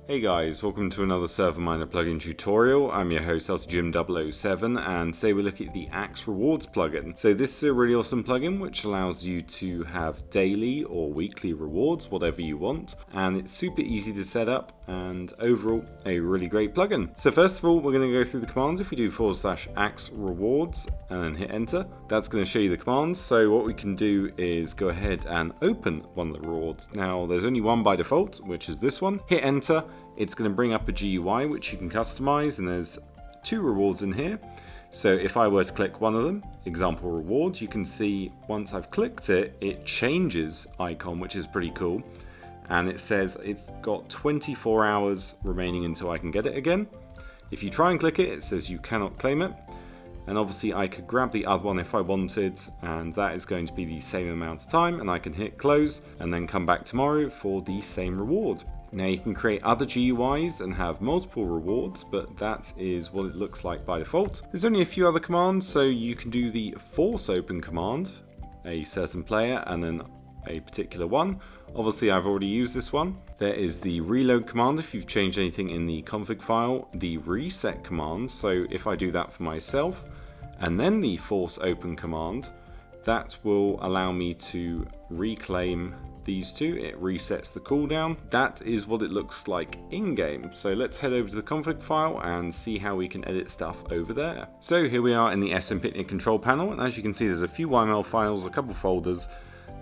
Hey guys, welcome to another ServerMiner plugin tutorial. I'm your host Jim007 and today we're looking at the AxRewards plugin. So this is a really awesome plugin which allows you to have daily or weekly rewards, whatever you want, and it's super easy to set up and overall a really great plugin. So first of all, we're going to go through the commands. If we do /AxRewards and then hit enter, that's going to show you the commands. So what we can do is go ahead and open one of the rewards. Now there's only one by default, which is this one. Hit enter. It's going to bring up a GUI which you can customize, and there's two rewards in here. So if I were to click one of them, example reward, you can see once I've clicked it, it changes icon, which is pretty cool. And it says it's got 24 hours remaining until I can get it again. If you try and click it, it says you cannot claim it. And obviously I could grab the other one if I wanted, and that is going to be the same amount of time, and I can hit close and then come back tomorrow for the same reward. Now you can create other GUIs and have multiple rewards, but that is what it looks like by default. There's only a few other commands, so you can do the force open command, a certain player and then a particular one. Obviously I've already used this one. There is the reload command if you've changed anything in the config file, the reset command, so if I do that for myself, and then the force open command, that will allow me to reclaim these two. It resets the cooldown. That is what it looks like in-game. So let's head over to the config file and see how we can edit stuff over there. So here we are in the SMPitney control panel, and as you can see there's a few YML files, a couple folders.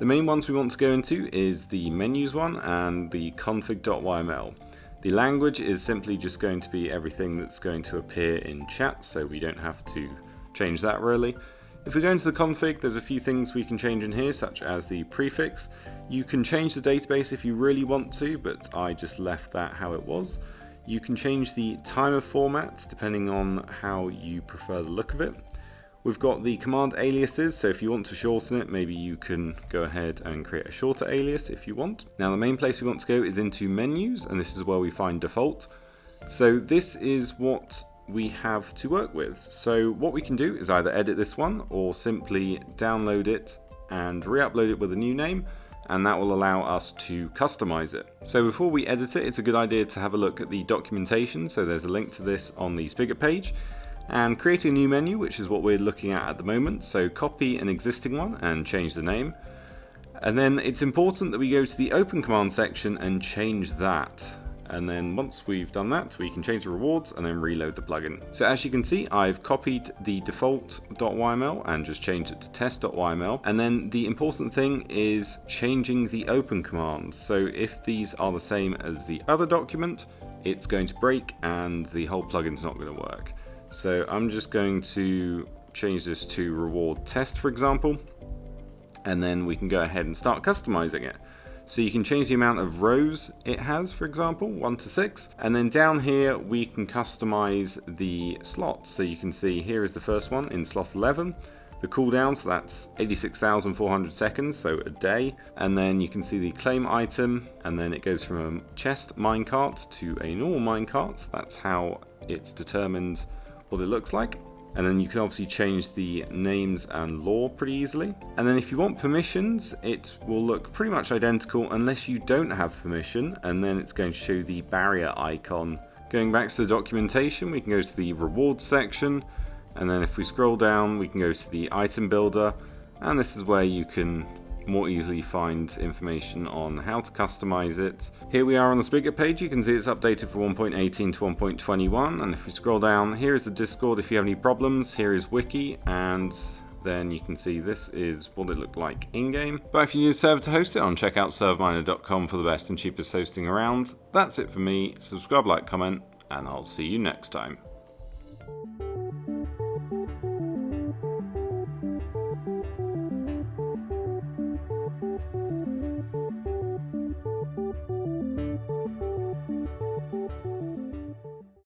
The main ones we want to go into is the menus one and the config.yml. The language is simply just going to be everything that's going to appear in chat, so we don't have to change that really. If we go into the config, there's a few things we can change in here, such as the prefix. You can change the database if you really want to, but I just left that how it was. You can change the timer format depending on how you prefer the look of it. We've got the command aliases, so if you want to shorten it, maybe you can go ahead and create a shorter alias if you want. Now the main place we want to go is into menus, and this is where we find default. So this is what we have to work with. So what we can do is either edit this one or simply download it and re-upload it with a new name, and that will allow us to customize it. So before we edit it, it's a good idea to have a look at the documentation. So there's a link to this on the spigot page, and create a new menu, which is what we're looking at the moment. So copy an existing one and change the name. And then it's important that we go to the open command section and change that. And then once we've done that, we can change the rewards and then reload the plugin. So as you can see, I've copied the default.yml and just changed it to test.yml. And then the important thing is changing the open commands. So if these are the same as the other document, it's going to break and the whole plugin's not going to work. So I'm just going to change this to reward test, for example, and then we can go ahead and start customizing it. So you can change the amount of rows it has, for example, 1 to 6. And then down here, we can customize the slots. So you can see here is the first one in slot 11. The cooldown, so that's 86,400 seconds, so a day. And then you can see the claim item, and then it goes from a chest minecart to a normal minecart. So that's how it's determined what it looks like. And then you can obviously change the names and lore pretty easily. And then if you want permissions, it will look pretty much identical unless you don't have permission, and then it's going to show the barrier icon. Going back to the documentation, we can go to the rewards section, and then if we scroll down, we can go to the item builder, and this is where you can more easily find information on how to customize it. Here we are on the spigot page. You can see it's updated from 1.18 to 1.21, and if we scroll down, here is the Discord if you have any problems. Here is wiki, and then you can see this is what it looked like in-game. But if you need a server to host it on, check out serverminer.com for the best and cheapest hosting around. That's it for me. Subscribe, like, comment, and I'll see you next time.